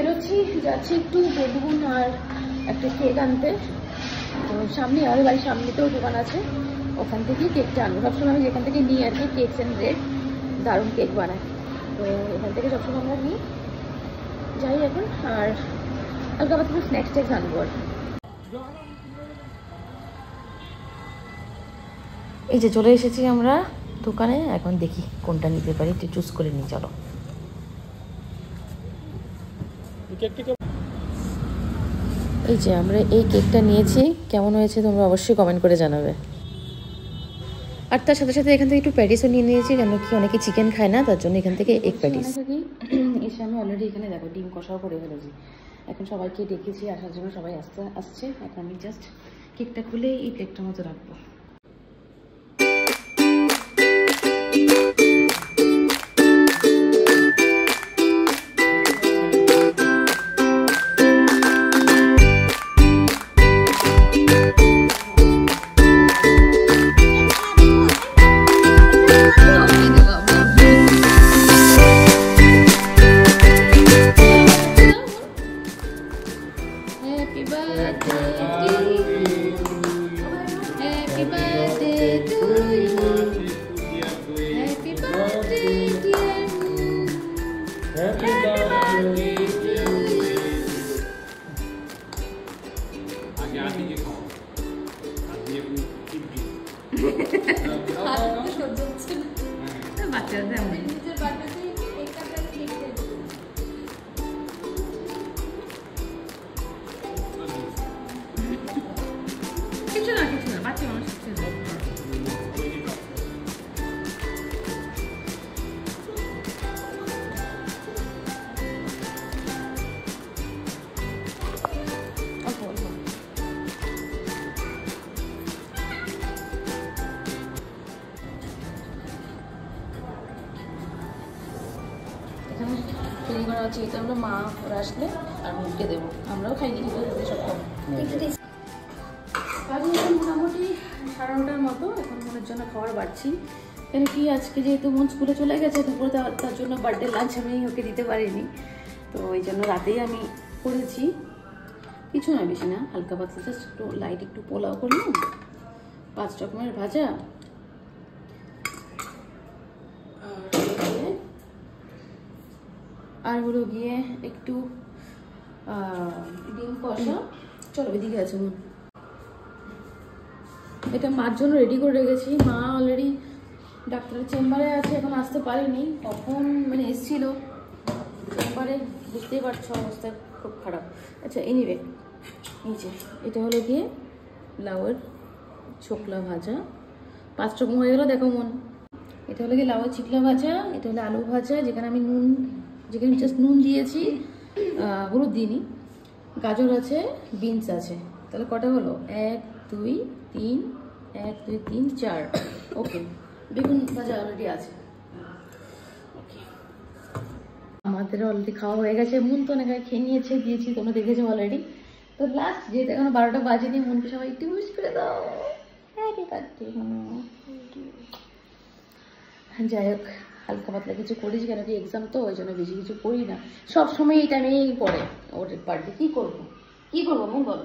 বেরোচ্ছি, যাচ্ছি একটু বেলুন আর একটা কেক আনতে। তো সামনে আমাদের বাড়ির সামনেতেও দোকান আছে, ওখান থেকেই কেকটা আনবো। সবসময় আমি যেখান থেকে নিই আর কি, কেকস অ্যান্ড ব্রেড, দারুণ কেক বানায়। তো এখান থেকে সবসময় আমরা নিই, যাই এখন। আর হালকা পাতলা স্ন্যাক্স টেক্স আনবো আর এই যে চলে এসেছি আমরা দোকানে। এখন দেখি কোনটা নিতে পারি, একটু চুজ করে নিই। চলো, এই যে আমরা এই কেকটা নিয়েছি। কেমন হয়েছে তোমরা অবশ্যই কমেন্ট করে জানাবে। আর তার সাথে সাথে এখান থেকে একটু প্যাটিসও নিয়ে নিয়েছি, কেন কি অনেকে চিকেন খায় না, তার জন্য এখান থেকে এগ প্যাটিস। এসে আমি অলরেডি এখানে দেখো ডিম কষাও করে ফেলেছি। এখন সবাইকে ডেকেছি আসার জন্য, সবাই আসছে। এখন আমি জাস্ট কেকটা খুলে এই প্লেটটার মতো রাখবো। তৈরি করা হচ্ছে, এটা আমরা মা ওরা আসলে আর মুখকে দেবো। আমরাও খাই কিছু সব খাবো। মোটামুটি 9:30টার মতো। এখন মনের জন্য খাবার বাড়ছি, কেন কি আজকে যেহেতু মন স্কুলে চলে গেছে দুপুরে, তার জন্য বার্থডে লাঞ্চ আমি ওকে দিতে পারিনি। তো ওই জন্য রাতেই আমি করেছি, কিছু না বেশি না, হালকা পাতলা জাস্ট একটু লাইট একটু পোলাও করলাম, 5 রকমের ভাজা, আর হলো গিয়ে একটু ডিম কষা। চলো এদিকে আছে মন, এটা মার জন্য রেডি করে রেখেছি। মা অলরেডি ডাক্তারের চেম্বারে আছে, এখন আসতে পারেনি। কখন মানে এসেছিল চেম্বারে, বুঝতেই পারছো অবস্থা খুব খারাপ। আচ্ছা এনিওয়ে, এই যে এটা হলো গিয়ে লাউয়ের ছোকলা ভাজা, 5 রকম হয়ে গেল দেখো মন। এটা হলো গিয়ে লাউয়ের চিকলা ভাজা, এটা হলো আলু ভাজা, যেখানে আমি যেখানে জাস্ট নুন দিয়েছি, হলুদ দিইনি। গাজর আছে, বিনস আছে। তাহলে কটা হলো? 1 2 3, 1 2 3 4। ওকে, বেগুন ভাজা অলরেডি আছে। ওকে, আমাদের অলরেডি খাওয়া হয়ে গেছে। মন তো অনেক খেয়ে নিয়েছে, দিয়েছি, তোমরা দেখেছো অলরেডি। তো লাস্ট যেহেতু এখন 12টা বাজেনি, মনকে সবাই একটু উইশ করে দাও, হ্যাপি বার্থডে। যাই হোক, হালকা পাতলা কিছু করিস, কেন কি এক্সাম তো, ওই জন্য বেশি কিছু করি না। সবসময় এই টাইমেই পড়ে ওর বার্থডে। কি করবো মন বলো।